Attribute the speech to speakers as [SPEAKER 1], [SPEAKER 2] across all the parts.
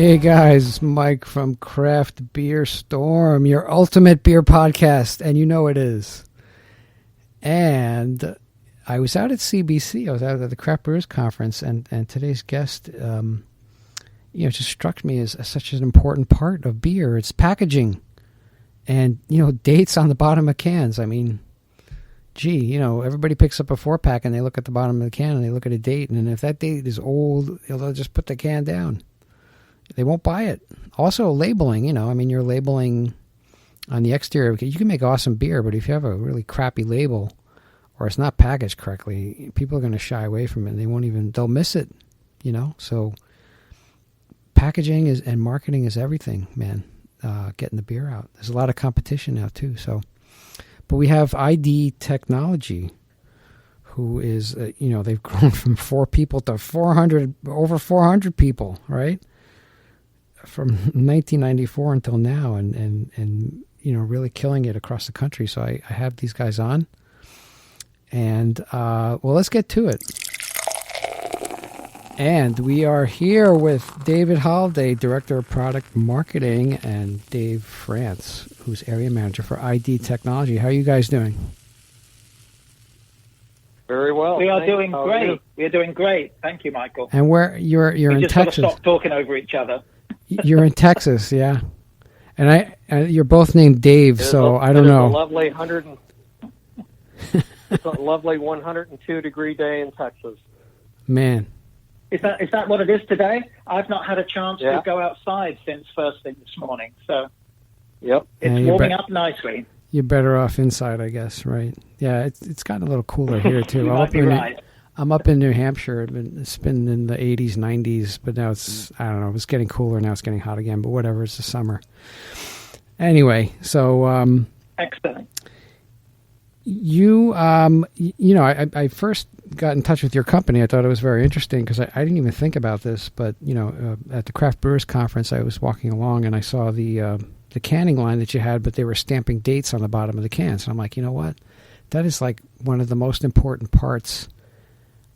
[SPEAKER 1] Hey guys, Mike from Craft Beer Storm, your ultimate beer podcast, and you know it is. And I was out at CBC, I was out at the Craft Brewers Conference, and today's guest, just struck me as such an important part of beer. It's packaging and, dates on the bottom of cans. I mean, gee, everybody picks up a 4-pack and they look at the bottom of the can and they look at a date, and if that date is old, they'll just put the can down. They won't buy it. Also, labeling, you're labeling on the exterior. You can make awesome beer, but if you have a really crappy label or it's not packaged correctly, people are going to shy away from it. They'll miss it, So packaging and marketing is everything, man, getting the beer out. There's a lot of competition now, too. But we have ID Technology, who is, they've grown from 4 people to over 400 people, right? From 1994 until now, and really killing it across the country. So I have these guys on, and let's get to it. And we are here with David Holliday, Director of Product Marketing, and Dave France, who's Area Manager for ID Technology. How are you guys doing?
[SPEAKER 2] Very well.
[SPEAKER 3] We are doing great. We are doing great. Thank you, Michael.
[SPEAKER 1] And you're in Texas.
[SPEAKER 3] Just got to stop talking over each other.
[SPEAKER 1] You're in Texas, yeah. And you're both named Dave, so I don't know.
[SPEAKER 2] It's a lovely 102-degree day in Texas.
[SPEAKER 1] Man.
[SPEAKER 3] Is that what it is today? I've not had a chance to go outside since first thing this morning, so
[SPEAKER 2] yep,
[SPEAKER 3] it's warming up nicely.
[SPEAKER 1] You're better off inside, I guess, right? Yeah, it's gotten a little cooler here too. I'm up in New Hampshire. It's been in the 80s, 90s, but now it's, I don't know, it's getting cooler. Now it's getting hot again, but whatever, it's the summer. Anyway, so...
[SPEAKER 3] Excellent.
[SPEAKER 1] I first got in touch with your company. I thought it was very interesting because I didn't even think about this, but, at the Craft Brewers Conference, I was walking along and I saw the canning line that you had, but they were stamping dates on the bottom of the cans. And I'm like, you know what? That is like one of the most important parts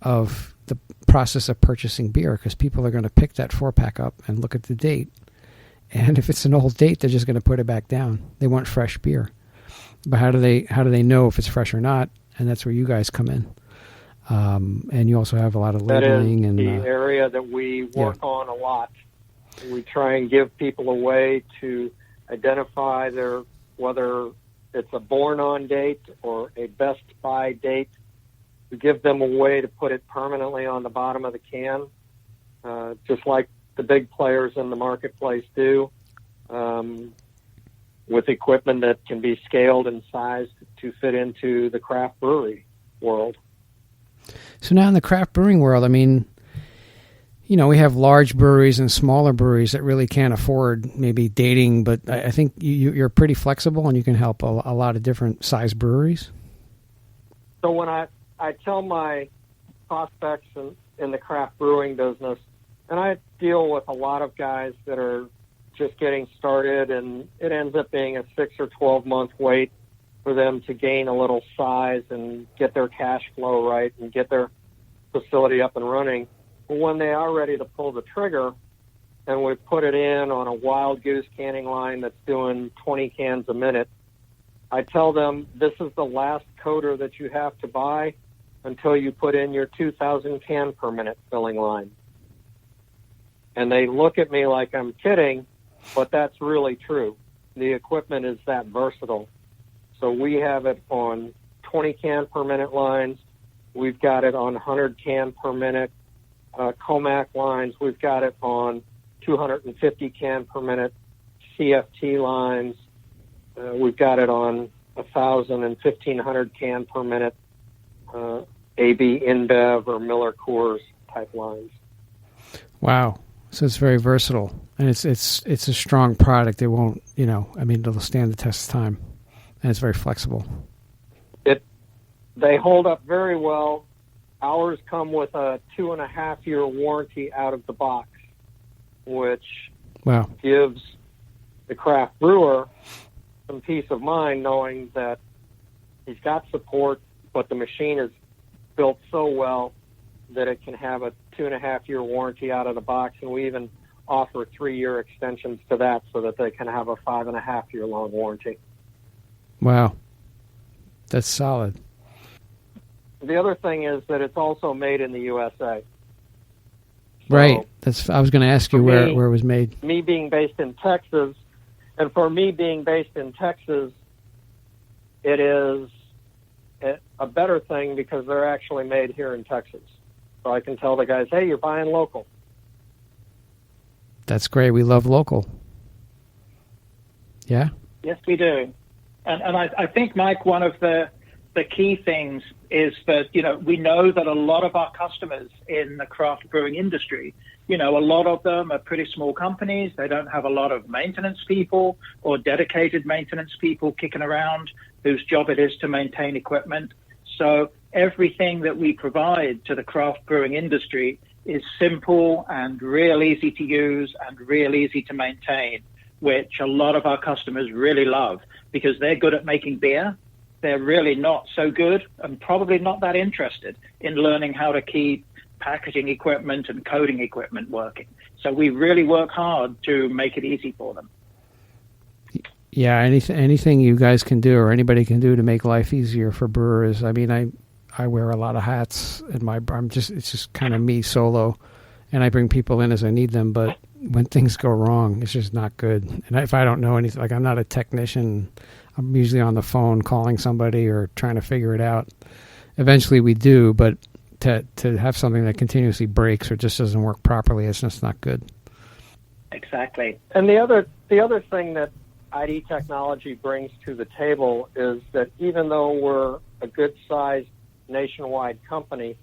[SPEAKER 1] of the process of purchasing beer, because people are going to pick that 4-pack up and look at the date, and if it's an old date, they're just going to put it back down. They want fresh beer, but how do they know if it's fresh or not? And that's where you guys come in, and you also have a lot of labeling.
[SPEAKER 2] That is
[SPEAKER 1] and
[SPEAKER 2] the area that we work on a lot. We try and give people a way to identify whether it's a born-on date or a best-by date. We give them a way to put it permanently on the bottom of the can, just like the big players in the marketplace do, with equipment that can be scaled and sized to fit into the craft brewery world.
[SPEAKER 1] So now in the craft brewing world, we have large breweries and smaller breweries that really can't afford maybe dating, but I think you're pretty flexible and you can help a lot of different size breweries.
[SPEAKER 2] So when I tell my prospects in the craft brewing business, and I deal with a lot of guys that are just getting started, and it ends up being a 6 or 12-month wait for them to gain a little size and get their cash flow right and get their facility up and running. But when they are ready to pull the trigger, and we put it in on a Wild Goose canning line that's doing 20 cans a minute, I tell them this is the last coater that you have to buy until you put in your 2,000 can per minute filling line. And they look at me like I'm kidding, but that's really true. The equipment is that versatile. So we have it on 20 can per minute lines. We've got it on 100 can per minute Comac lines. We've got it on 250 can per minute CFT lines. We've got it on 1,000 and 1,500 can per minute AB InBev or Miller Coors type lines.
[SPEAKER 1] Wow. So it's very versatile, and it's a strong product. It won't, it'll stand the test of time, and it's very flexible.
[SPEAKER 2] They hold up very well. Ours come with a 2.5-year warranty out of the box, which gives the craft brewer some peace of mind knowing that he's got support, but the machine is built so well that it can have a 2.5-year warranty out of the box. And we even offer 3-year extensions to that so that they can have a 5.5-year long warranty.
[SPEAKER 1] Wow. That's solid.
[SPEAKER 2] The other thing is that it's also made in the USA. So
[SPEAKER 1] right. I was going to ask you where it was made.
[SPEAKER 2] Me being based in Texas, and for me being based in Texas, it is a better thing because they're actually made here in Texas. So I can tell the guys, hey, you're buying local.
[SPEAKER 1] That's great. We love local. Yeah?
[SPEAKER 3] Yes, we do. And I think, Mike, one of the key things is that, we know that a lot of our customers in the craft brewing industry, a lot of them are pretty small companies. They don't have a lot of maintenance people or dedicated maintenance people kicking around whose job it is to maintain equipment. So everything that we provide to the craft brewing industry is simple and real easy to use and real easy to maintain, which a lot of our customers really love because they're good at making beer. They're really not so good and probably not that interested in learning how to keep packaging equipment and coating equipment working. So we really work hard to make it easy for them.
[SPEAKER 1] Yeah, anything you guys can do or anybody can do to make life easier for brewers. I mean, I wear a lot of hats and it's just kind of me solo, and I bring people in as I need them, but when things go wrong, it's just not good. And if I don't know anything, like I'm not a technician, I'm usually on the phone calling somebody or trying to figure it out. Eventually we do, but to have something that continuously breaks or just doesn't work properly, it's just not good.
[SPEAKER 3] Exactly.
[SPEAKER 2] And the other thing that ID Technology brings to the table is that even though we're a good-sized nationwide company,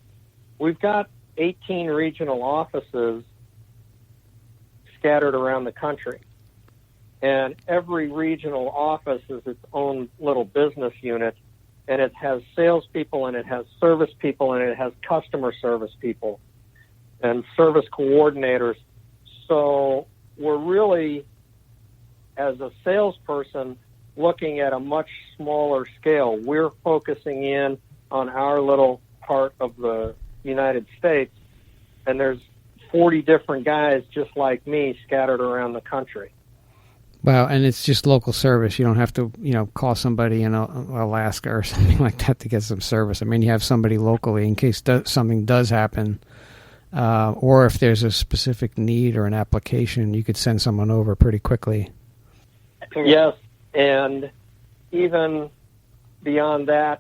[SPEAKER 2] we've got 18 regional offices scattered around the country. And every regional office is its own little business unit, and it has salespeople, and it has service people, and it has customer service people and service coordinators. So we're really, as a salesperson, looking at a much smaller scale. We're focusing in on our little part of the United States, and there's 40 different guys just like me scattered around the country.
[SPEAKER 1] Wow, and it's just local service. You don't have to, call somebody in Alaska or something like that to get some service. I mean, you have somebody locally in case something does happen, or if there's a specific need or an application, you could send someone over pretty quickly.
[SPEAKER 2] Yes, and even beyond that,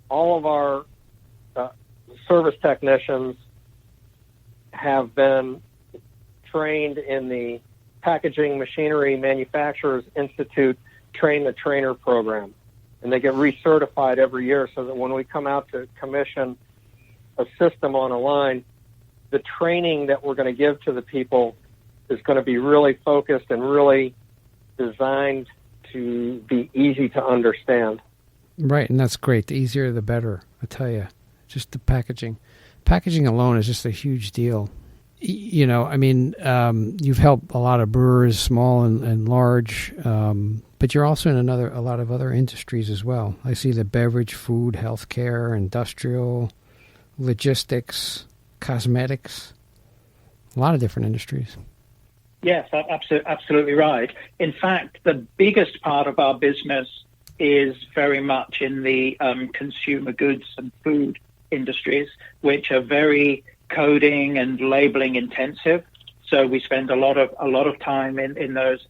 [SPEAKER 2] all of our service technicians have been trained in the Packaging Machinery Manufacturers Institute Train the Trainer program. And they get recertified every year so that when we come out to commission a system on a line, the training that we're going to give to the people is going to be really focused and really designed to be easy to understand.
[SPEAKER 1] Right, and that's great. The easier, the better, I tell you. Just the packaging. Packaging alone is just a huge deal. You've helped a lot of brewers, small and large, but you're also in a lot of other industries as well. I see the beverage, food, healthcare, industrial, logistics, cosmetics, a lot of different industries.
[SPEAKER 3] Yes, absolutely right. In fact, the biggest part of our business is very much in the consumer goods and food industries, which are very coding and labeling intensive. So we spend a lot of time in those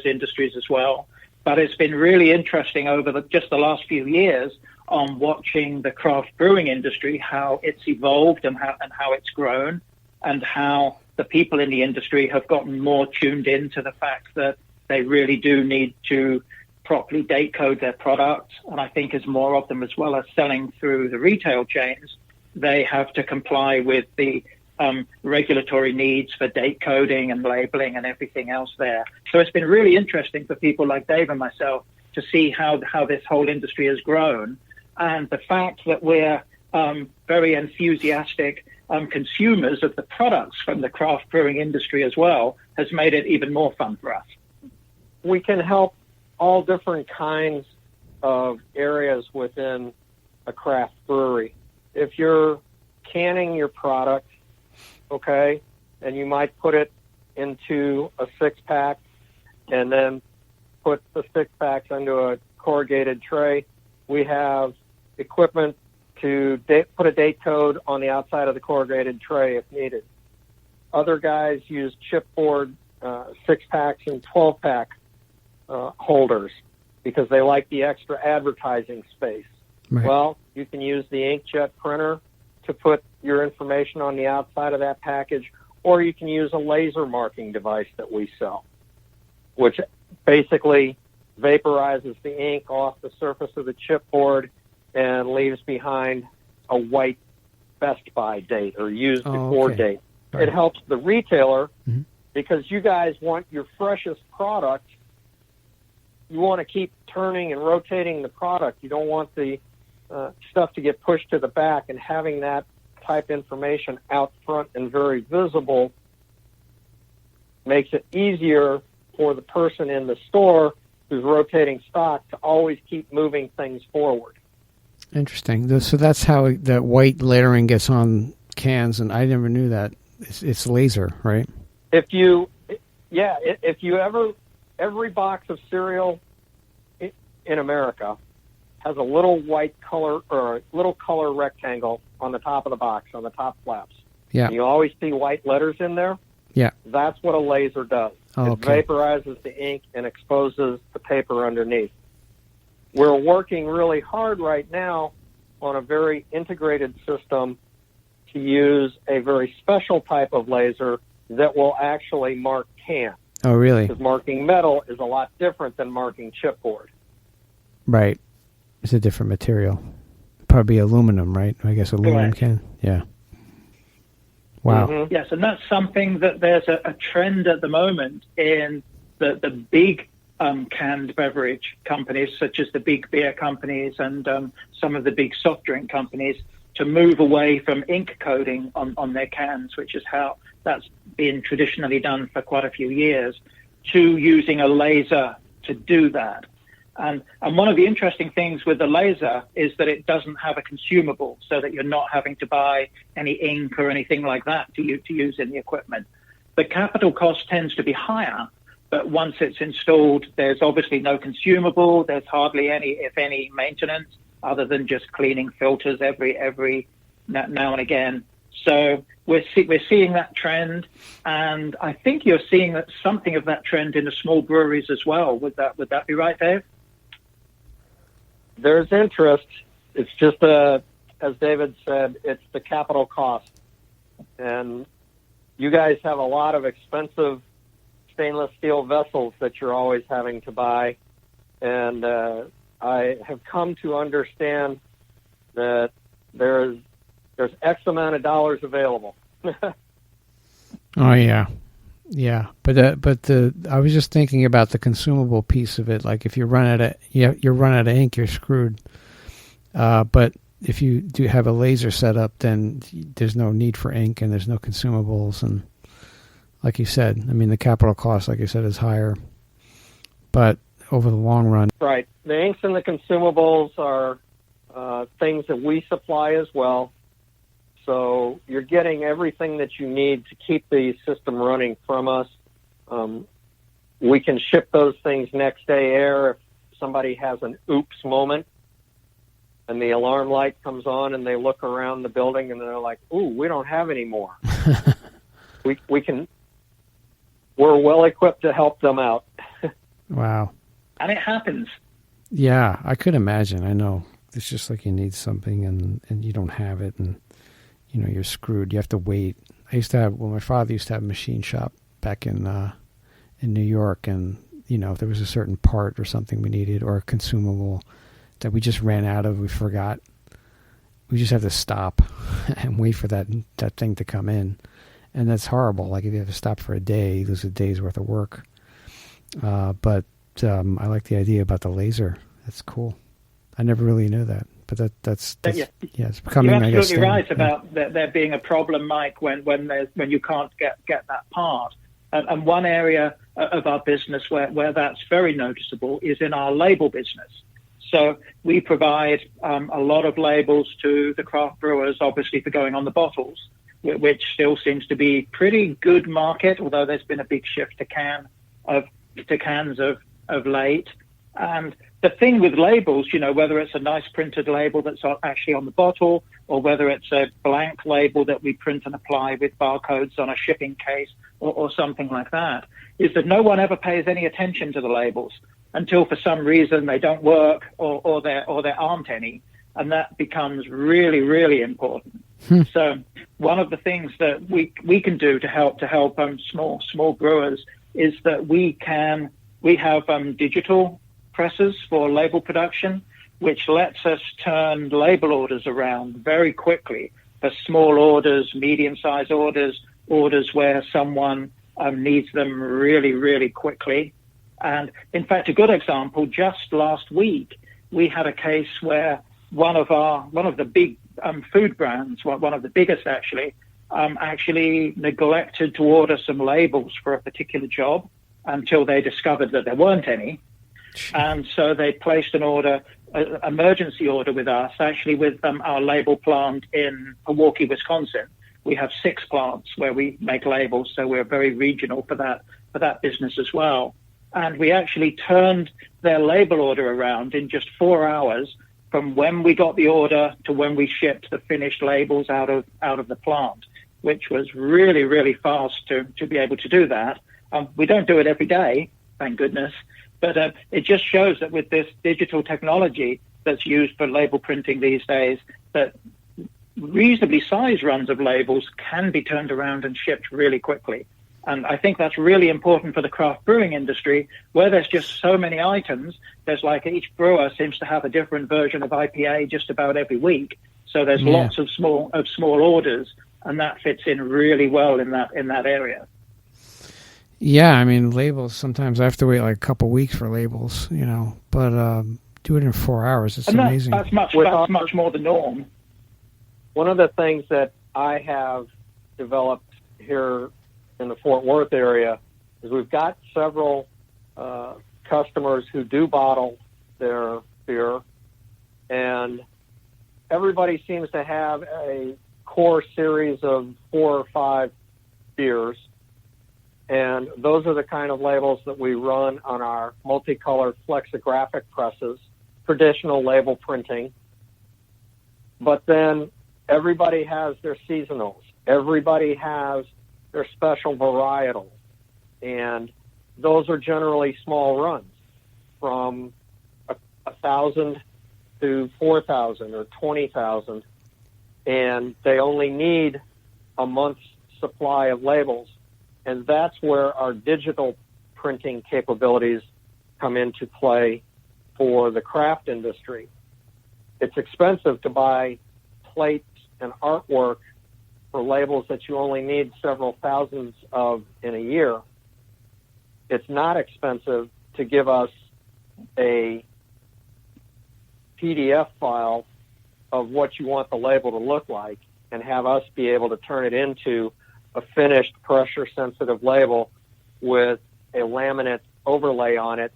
[SPEAKER 3] industries as well. But it's been really interesting over just the last few years on watching the craft brewing industry, how it's evolved and how it's grown, and how the people in the industry have gotten more tuned in to the fact that they really do need to properly date code their products. And I think as more of them, as well as selling through the retail chains, they have to comply with the regulatory needs for date coding and labeling and everything else there. So it's been really interesting for people like Dave and myself to see how this whole industry has grown. And the fact that we're very enthusiastic consumers of the products from the craft brewing industry as well has made it even more fun for us.
[SPEAKER 2] We can help all different kinds of areas within a craft brewery. If you're canning your product, okay, and you might put it into a 6-pack and then put the 6-packs into a corrugated tray. We have equipment to put a date code on the outside of the corrugated tray if needed. Other guys use chipboard 6-packs and 12-pack holders because they like the extra advertising space.
[SPEAKER 1] Right.
[SPEAKER 2] Well, you can use the inkjet printer to put your information on the outside of that package, or you can use a laser marking device that we sell, which basically vaporizes the ink off the surface of the chipboard and leaves behind a white Best By date or used before date.
[SPEAKER 1] Right.
[SPEAKER 2] It helps the retailer because you guys want your freshest product. You want to keep turning and rotating the product. You don't want the stuff to get pushed to the back, and having that type information out front and very visible makes it easier for the person in the store who's rotating stock to always keep moving things forward.
[SPEAKER 1] Interesting. So that's how that white lettering gets on cans, and I never knew that. It's laser, right?
[SPEAKER 2] If you ever, every box of cereal in America has a little white color or a little color rectangle on the top of the box, on the top flaps.
[SPEAKER 1] Yeah.
[SPEAKER 2] And you always see white letters in there.
[SPEAKER 1] Yeah.
[SPEAKER 2] That's what a laser does. It vaporizes the ink and exposes the paper underneath. We're working really hard right now on a very integrated system to use a very special type of laser that will actually mark can.
[SPEAKER 1] Oh, really?
[SPEAKER 2] Because marking metal is a lot different than marking chipboard.
[SPEAKER 1] Right. It's a different material. Probably aluminum, right? I guess aluminum can. Yeah. Wow.
[SPEAKER 3] Mm-hmm. Yes, and that's something that there's a trend at the moment in the big canned beverage companies, such as the big beer companies and some of the big soft drink companies, to move away from ink coating on their cans, which is how that's been traditionally done for quite a few years, to using a laser to do that. And one of the interesting things with the laser is that it doesn't have a consumable, so that you're not having to buy any ink or anything like that to use in the equipment. The capital cost tends to be higher, but once it's installed, there's obviously no consumable. There's hardly any, if any, maintenance other than just cleaning filters every now and again. So we're seeing that trend, and I think you're seeing something of that trend in the small breweries as well. Would that be right, Dave?
[SPEAKER 2] There's interest. It's just, as David said, it's the capital cost. And you guys have a lot of expensive stainless steel vessels that you're always having to buy. And I have come to understand that there's X amount of dollars available.
[SPEAKER 1] Oh, yeah. Yeah, but I was just thinking about the consumable piece of it. Like if you run out of ink, you're screwed. But if you do have a laser set up, then there's no need for ink and there's no consumables. And like you said, I mean, the capital cost, like you said, is higher. But over the long run,
[SPEAKER 2] right? The inks and the consumables are things that we supply as well. So you're getting everything that you need to keep the system running from us. We can ship those things next day air if somebody has an oops moment and the alarm light comes on and they look around the building and they're like, ooh, we don't have any more. We're well equipped to help them out.
[SPEAKER 1] Wow.
[SPEAKER 3] And it happens.
[SPEAKER 1] Yeah, I could imagine. I know. It's just like you need something and you don't have it, and you know, you're screwed. You have to wait. My father used to have a machine shop back in New York, and you know, if there was a certain part or something we needed or a consumable that we just ran out of, we forgot, we just have to stop and wait for that thing to come in. And that's horrible. Like if you have to stop for a day, you lose a day's worth of work. But I like the idea about the laser. That's cool. I never really knew that. But that's it's becoming.
[SPEAKER 3] You're absolutely
[SPEAKER 1] I guess,
[SPEAKER 3] right about there being a problem, Mike, when you can't get that part. And one area of our business where that's very noticeable is in our label business. So we provide a lot of labels to the craft brewers, obviously for going on the bottles. which still seems to be pretty good market, although there's been a big shift to cans of late. And the thing with labels, whether it's a nice printed label that's actually on the bottle, or whether it's a blank label that we print and apply with barcodes on a shipping case or something like that, is that no one ever pays any attention to the labels until for some reason they don't work or there aren't any. And that becomes really, really important. So one of the things that we can do to help small brewers is that we have digital presses for label production, which lets us turn label orders around very quickly for small orders, medium-sized orders where someone needs them really, really quickly. And in fact, a good example, just last week, we had a case where one of the big food brands, one of the biggest actually neglected to order some labels for a particular job until they discovered that there weren't any. And so they placed an emergency order with us, actually with our label plant in Milwaukee, Wisconsin. We have 6 plants where we make labels, so we're very regional for that business as well. And we actually turned their label order around in just 4 hours from when we got the order to when we shipped the finished labels out of the plant, which was really, really fast to be able to do that. We don't do it every day, thank goodness, but it just shows that with this digital technology that's used for label printing these days, that reasonably sized runs of labels can be turned around and shipped really quickly. And I think that's really important for the craft brewing industry, where there's just so many items. There's like each brewer seems to have a different version of IPA just about every week. So there's lots of small orders, and that fits in really well in that area.
[SPEAKER 1] Yeah, I mean, labels, sometimes I have to wait like a couple weeks for labels, but do it in 4 hours. It's amazing.
[SPEAKER 3] That's much more the norm.
[SPEAKER 2] One of the things that I have developed here in the Fort Worth area is we've got several customers who do bottle their beer, and everybody seems to have a core series of 4 or 5 beers, and those are the kind of labels that we run on our multicolored flexographic presses, traditional label printing. But then everybody has their seasonals. Everybody has their special varietals, and those are generally small runs from 1,000 to 4,000 or 20,000, and they only need a month's supply of labels. And that's where our digital printing capabilities come into play for the craft industry. It's expensive to buy plates and artwork for labels that you only need several thousands of in a year. It's not expensive to give us a PDF file of what you want the label to look like and have us be able to turn it into a finished pressure-sensitive label with a laminate overlay on it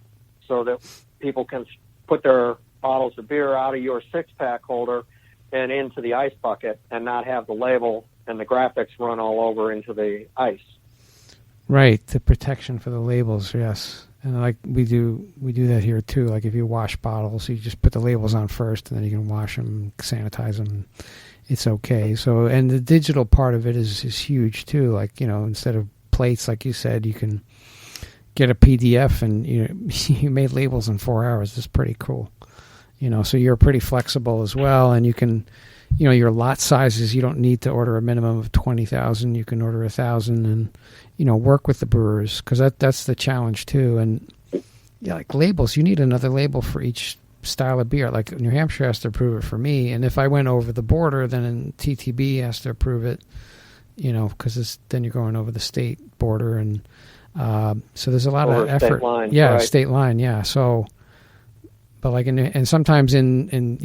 [SPEAKER 2] so that people can put their bottles of beer out of your 6-pack holder and into the ice bucket and not have the label and the graphics run all over into the ice.
[SPEAKER 1] Right, the protection for the labels, yes. And like we do that here too. Like if you wash bottles, you just put the labels on first, and then you can wash them, sanitize them. It's okay. So, and the digital part of it is huge too. Like, instead of plates, like you said, you can get a PDF, and you made labels in 4 hours. It's pretty cool. So you're pretty flexible as well, and you can, your lot sizes, you don't need to order a minimum of 20,000. You can order 1,000, and work with the brewers, because that's the challenge too. And like labels, you need another label for each style of beer. Like New Hampshire has to approve it for me, and if I went over the border, then TTB has to approve it. Because then you're going over the state border, and so there's a lot of effort.
[SPEAKER 2] State line,
[SPEAKER 1] yeah,
[SPEAKER 2] right.
[SPEAKER 1] State line, yeah. So. But like and sometimes in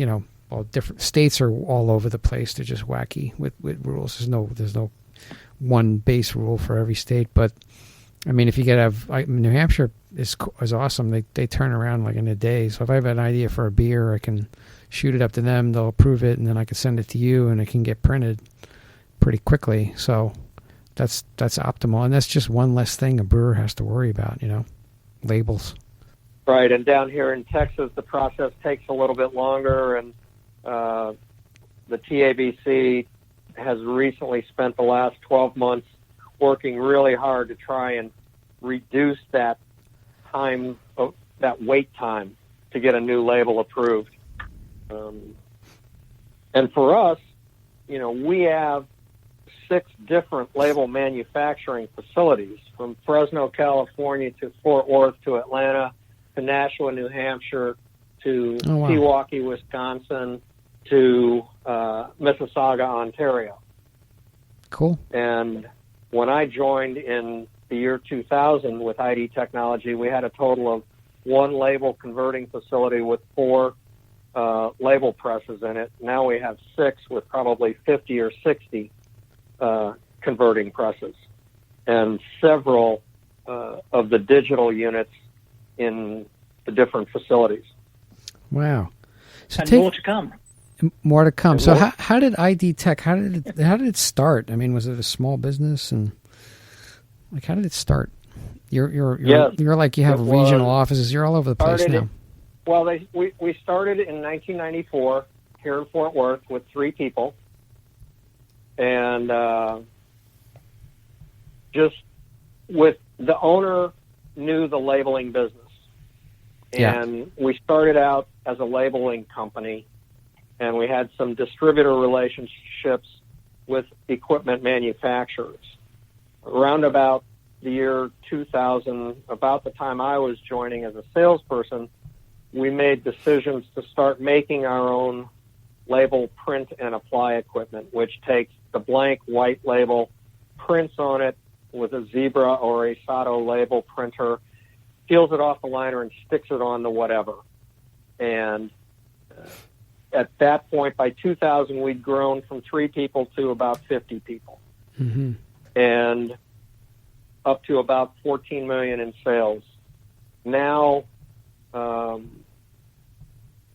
[SPEAKER 1] different states are all over the place. They're just wacky with rules. There's no one base rule for every state. But I mean, if you New Hampshire is awesome. They turn around like in a day. So if I have an idea for a beer, I can shoot it up to them. They'll approve it, and then I can send it to you, and it can get printed. pretty quickly. So that's optimal, and that's just one less thing a brewer has to worry about, labels.
[SPEAKER 2] Right, and down here in Texas, the process takes a little bit longer, and the TABC has recently spent the last 12 months working really hard to try and reduce that time, that wait time to get a new label approved. And for us, we have 6 different label manufacturing facilities, from Fresno, California, to Fort Worth, to Atlanta, to Nashua, New Hampshire, to Pewaukee, Wisconsin, to Mississauga, Ontario.
[SPEAKER 1] Cool.
[SPEAKER 2] And when I joined in the year 2000 with ID Technology, we had a total of 1 label converting facility with 4 label presses in it. Now we have 6 with probably 50 or 60 converting presses, and several of the digital units in the different facilities.
[SPEAKER 1] Wow. So
[SPEAKER 3] and more to come.
[SPEAKER 1] More to come. So how did ID Tech, how did it start? I mean, was it a small business, and how did it start? You're like, you have regional offices. You're all over the place now.
[SPEAKER 2] We started in 1994 here in Fort Worth with 3 people, and just with the owner knew the labeling business, and we started out as a labeling company, and we had some distributor relationships with equipment manufacturers. Around about the year 2000, about the time I was joining as a salesperson, we made decisions to start making our own label print and apply equipment, which takes the blank white label, prints on it with a Zebra or a Sato label printer, peels it off the liner, and sticks it on the whatever. And at that point, by 2000, we'd grown from 3 people to about 50 people, and up to about $14 million in sales. Now, our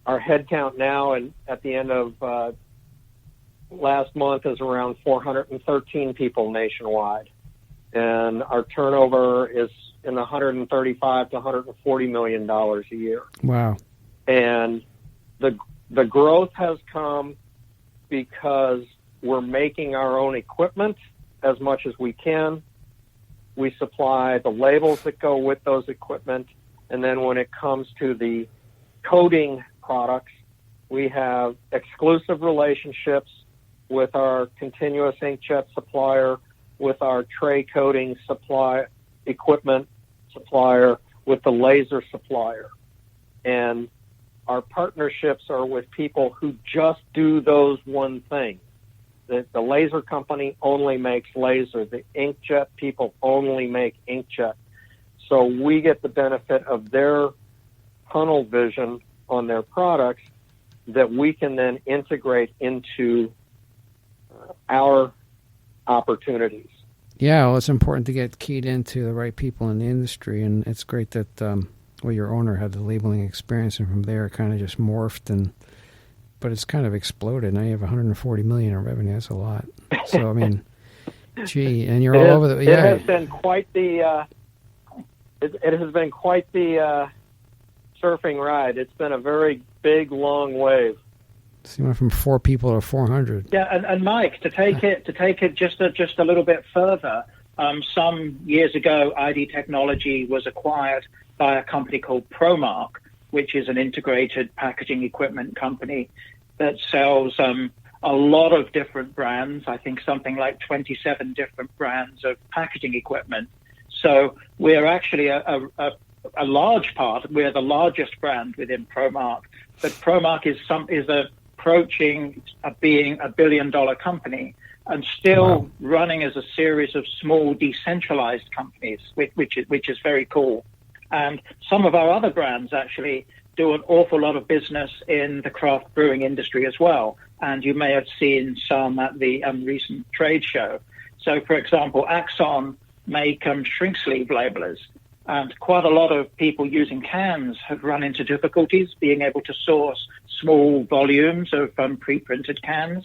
[SPEAKER 2] headcount now, and at the end of last month, is around 413 people nationwide, and our turnover is in the $135 to $140 million a year.
[SPEAKER 1] Wow!
[SPEAKER 2] And the growth has come because we're making our own equipment as much as we can. We supply the labels that go with those equipment, and then when it comes to the coating products, we have exclusive relationships with our continuous inkjet supplier, with our tray coating equipment supplier, with the laser supplier. And our partnerships are with people who just do those one thing. The laser company only makes laser. The inkjet people only make inkjet. So we get the benefit of their tunnel vision on their products that we can then integrate into our opportunities.
[SPEAKER 1] Yeah, well, it's important to get keyed into the right people in the industry, and it's great that your owner had the labeling experience, and from there it kind of just morphed, but it's kind of exploded. Now you have $140 million in revenue. That's a lot. So I mean, gee, and you're all over the. Yeah,
[SPEAKER 2] it has been quite the. It has been quite the surfing ride. It's been a very big, long wave.
[SPEAKER 1] So you went from 4 people to 400.
[SPEAKER 3] Yeah, and Mike, to take it just a little bit further. Some years ago, ID Technology was acquired by a company called ProMark, which is an integrated packaging equipment company that sells a lot of different brands. I think something like 27 different brands of packaging equipment. So we're actually a large part. We're the largest brand within ProMark, but ProMark is approaching being $1 billion company, and still running as a series of small decentralized companies, which is very cool. And some of our other brands actually do an awful lot of business in the craft brewing industry as well. And you may have seen some at the recent trade show. So, for example, Axon make shrink sleeve labelers. And quite a lot of people using cans have run into difficulties being able to source small volumes of pre-printed cans.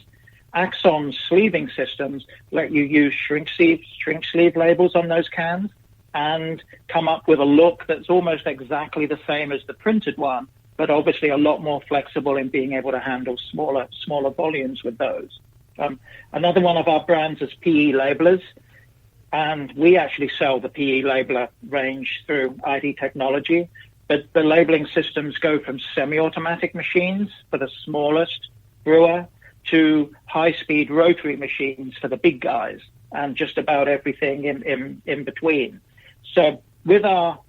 [SPEAKER 3] Axon's sleeving systems let you use shrink sleeve labels on those cans and come up with a look that's almost exactly the same as the printed one, but obviously a lot more flexible in being able to handle smaller volumes with those. Another one of our brands is PE Labelers, and we actually sell the PE Labeler range through ID Technology, but the labeling systems go from semi-automatic machines for the smallest brewer to high-speed rotary machines for the big guys, and just about everything in between. So with our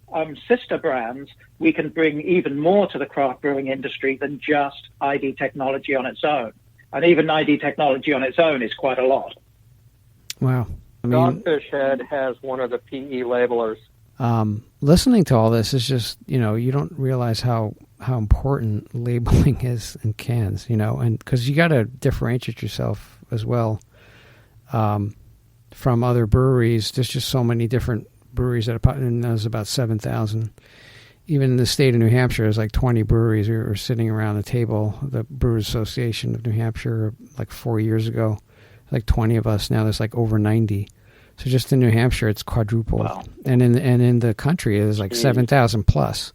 [SPEAKER 3] sister brands, we can bring even more to the craft brewing industry than just ID Technology on its own. And even ID Technology on its own is quite a lot.
[SPEAKER 1] Wow.
[SPEAKER 2] Dogfish Head has one of the PE labelers.
[SPEAKER 1] Listening to all this is just, you don't realize how important labeling is in cans, and because you got to differentiate yourself as well from other breweries. There's just so many different breweries that are, and there's about 7,000. Even in the state of New Hampshire, there's like 20 breweries who are sitting around the table. The Brewers Association of New Hampshire, like 4 years ago, like 20 of us. Now there's like over 90. So just in New Hampshire, it's quadrupled. Wow. And in the country, there's like 7,000 plus.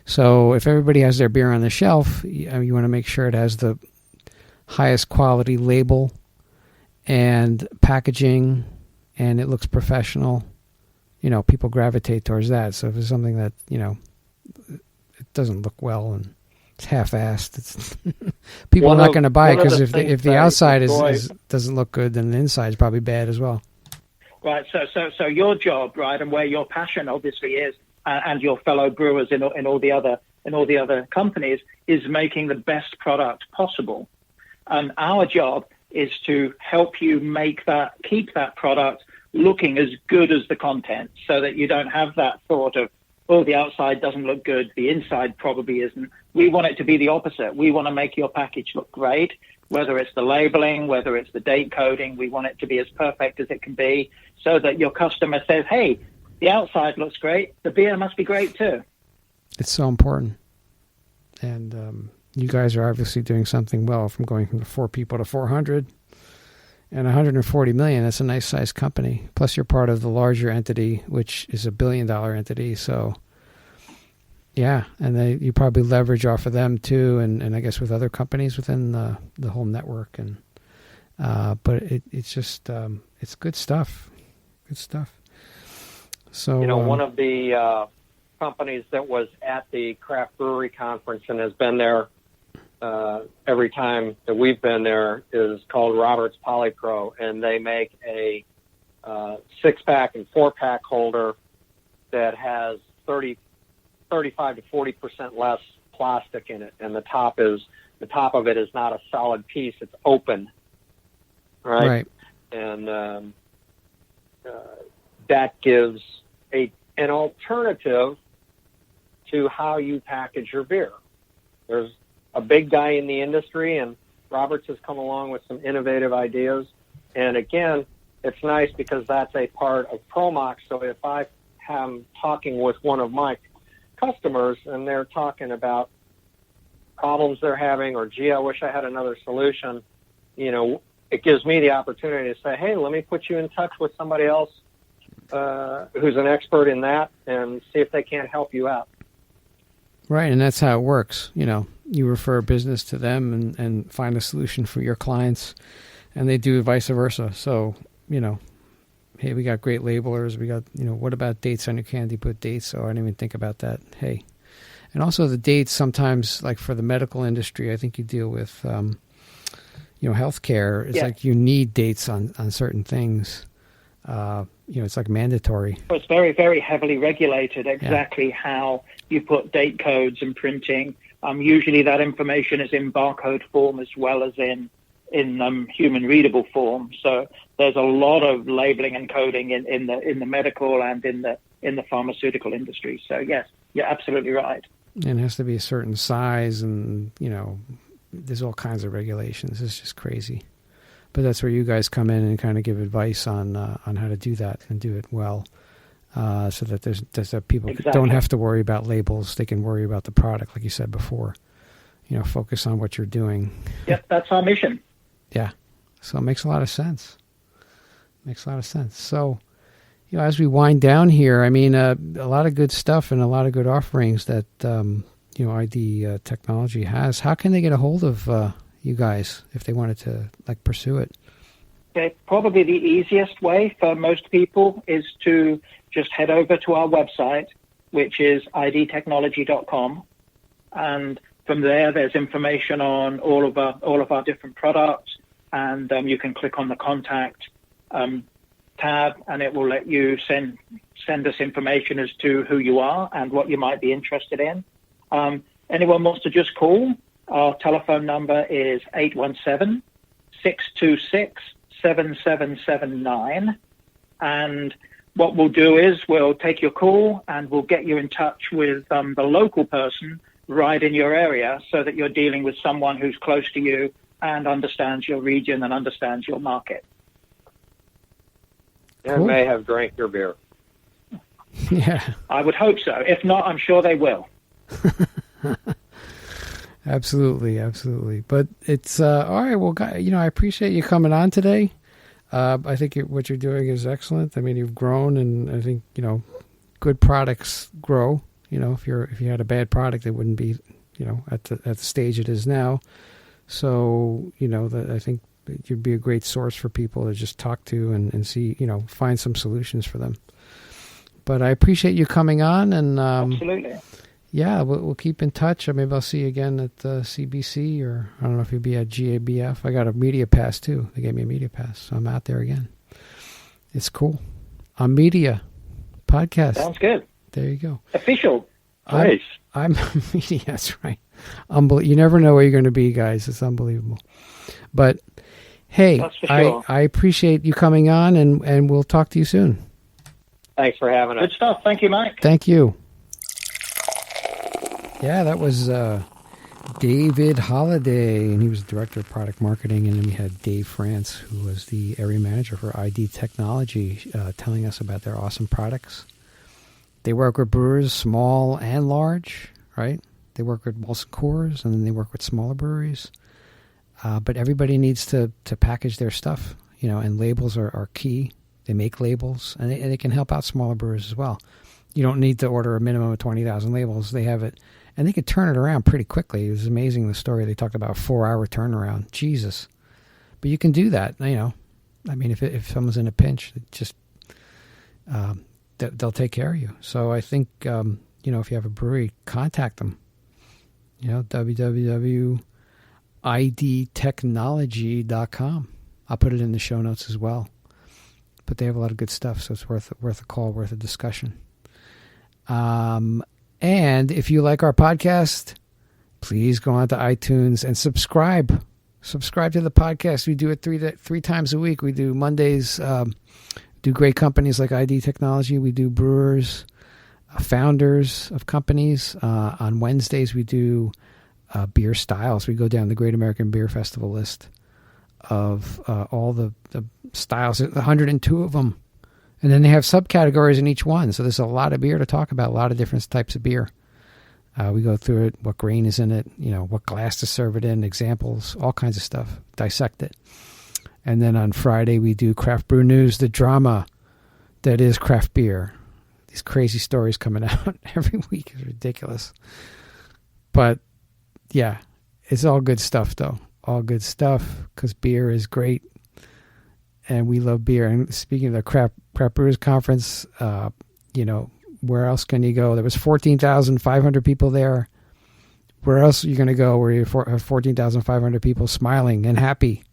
[SPEAKER 1] So if everybody has their beer on the shelf, you want to make sure it has the highest quality label and packaging, and it looks professional. People gravitate towards that. So if it's something that, it doesn't look well and it's half-assed, people are not going to buy it, because if the outside doesn't look good, then the inside is probably bad as well.
[SPEAKER 3] Right. So your job, right, and where your passion obviously is, and your fellow brewers in all the other companies, is making the best product possible. And our job is to help you keep that product looking as good as the content, so that you don't have that thought of, oh, the outside doesn't look good, the inside probably isn't. We want it to be the opposite. We want to make your package look great, whether it's the labeling, whether it's the date coding. We want it to be as perfect as it can be, so that your customer says, hey, the outside looks great, the beer must be great too.
[SPEAKER 1] It's so important. And you guys are obviously doing something well, from going from 4 people to 400 and 140 million. That's a nice sized company. Plus you're part of the larger entity, which is $1 billion entity. So yeah, and you probably leverage off of them too, and I guess with other companies within the whole network. And but it's just it's good stuff. Good stuff. So
[SPEAKER 2] one of the companies that was at the Craft Brewery Conference and has been there every time that we've been there is called Robert's Polypro, and they make a 6-pack and 4-pack holder that has 35 to 40% less plastic in it, and the top of it is not a solid piece; it's open, right? And that gives an alternative to how you package your beer. There's a big guy in the industry, and Roberts has come along with some innovative ideas. And again, it's nice because that's a part of ProMark. So if I am talking with one of my customers and they're talking about problems they're having, or gee, I wish I had another solution, it gives me the opportunity to say, hey, let me put you in touch with somebody else who's an expert in that, and see if they can't help you out.
[SPEAKER 1] Right, and that's how it works. You refer business to them and find a solution for your clients, and they do vice versa. So, hey, we got great labelers. We got, what about dates on your can? Do you put dates? Oh, I didn't even think about that. Hey. And also the dates sometimes, like for the medical industry, I think you deal with, healthcare. It's like you need dates on certain things. It's like mandatory.
[SPEAKER 3] It's very, very heavily regulated exactly how you put date codes and printing. Usually that information is in barcode form as well as in human readable form. So there's a lot of labeling and coding in the medical and in the pharmaceutical industry. So yes, you're absolutely right.
[SPEAKER 1] And it has to be a certain size, and there's all kinds of regulations. It's just crazy. But that's where you guys come in and kind of give advice on how to do that and do it well, so that that people don't have to worry about labels. They can worry about the product, like you said before. Focus on what you're doing.
[SPEAKER 3] Yep, that's our mission.
[SPEAKER 1] Yeah, So it makes a lot of sense. So, as we wind down here, I mean, a lot of good stuff and a lot of good offerings that, ID Technology has. How can they get a hold of you guys if they wanted to pursue it?
[SPEAKER 3] Okay, probably the easiest way for most people is to just head over to our website, which is idtechnology.com. And from there, there's information on all of our different products. And you can click on the contact tab, and it will let you send us information as to who you are and what you might be interested in. Anyone wants to just call, our telephone number is 817-626-7779. And what we'll do is we'll take your call and we'll get you in touch with the local person right in your area so that you're dealing with someone who's close to you and understands your region and understands your market.
[SPEAKER 2] And may have drank your beer.
[SPEAKER 1] Yeah.
[SPEAKER 3] I would hope so. If not, I'm sure they will.
[SPEAKER 1] Absolutely. But it's all right. Well, I appreciate you coming on today. I think what you're doing is excellent. I mean, you've grown, and I think good products grow. If you had a bad product, it wouldn't be at the stage it is now. So I think you'd be a great source for people to just talk to and see find some solutions for them. But I appreciate you coming on, and
[SPEAKER 3] absolutely.
[SPEAKER 1] Yeah, we'll keep in touch. Maybe I'll see you again at the CBC, or I don't know if you'll be at GABF. I got a media pass too. They gave me a media pass, so I'm out there again. It's cool. On media podcast.
[SPEAKER 3] Sounds good.
[SPEAKER 1] There you go.
[SPEAKER 3] Official.
[SPEAKER 2] Nice.
[SPEAKER 1] I'm media. That's right. You never know where you're going to be, guys. It's unbelievable. But hey,
[SPEAKER 3] that's for sure.
[SPEAKER 1] I appreciate you coming on, and we'll talk to you soon.
[SPEAKER 2] Thanks for having us.
[SPEAKER 3] Good stuff. Thank you, Mike.
[SPEAKER 1] Thank you. Yeah, that was David Holliday, and he was Director of Product Marketing. And then we had Dave France, who was the Area Manager for ID Technology, telling us about their awesome products. They work with brewers, small and large, right? They work with Molson Coors, and then they work with smaller breweries. But everybody needs to package their stuff, and labels are key. They make labels, and they can help out smaller brewers as well. You don't need to order a minimum of 20,000 labels. They have it, and they can turn it around pretty quickly. It was amazing, the story. They talked about a 4-hour turnaround. Jesus. But you can do that, I mean, if someone's in a pinch, just they'll take care of you. So I think, if you have a brewery, contact them. www.idtechnology.com. I'll put it in the show notes as well. But they have a lot of good stuff, so it's worth a call, worth a discussion. And if you like our podcast, please go on to iTunes and subscribe. Subscribe to the podcast. We do it three times a week. We do Mondays, do great companies like ID Technology. We do brewers, founders of companies. On Wednesdays, we do beer styles. We go down the Great American Beer Festival list of all the styles, 102 of them. And then they have subcategories in each one. So there's a lot of beer to talk about, a lot of different types of beer. We go through it, what grain is in it, what glass to serve it in, examples, all kinds of stuff, dissect it. And then on Friday, we do Craft Brew News, the drama that is craft beer. These crazy stories coming out every week is ridiculous. But yeah, it's all good stuff, though. All good stuff, because beer is great. And we love beer. And speaking of the Craft Brewers Conference, where else can you go? There was 14,500 people there. Where else are you going to go where you have 14,500 people smiling and happy?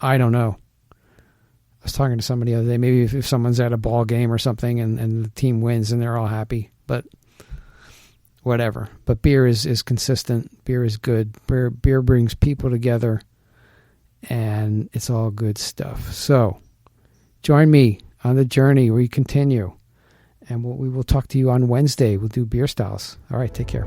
[SPEAKER 1] I don't know. I was talking to somebody the other day. Maybe if someone's at a ball game or something and the team wins and they're all happy. But whatever. But beer is consistent. Beer is good. Beer brings people together. And it's all good stuff. So join me on the journey. We continue. And we will talk to you on Wednesday. We'll do beer styles. All right, take care.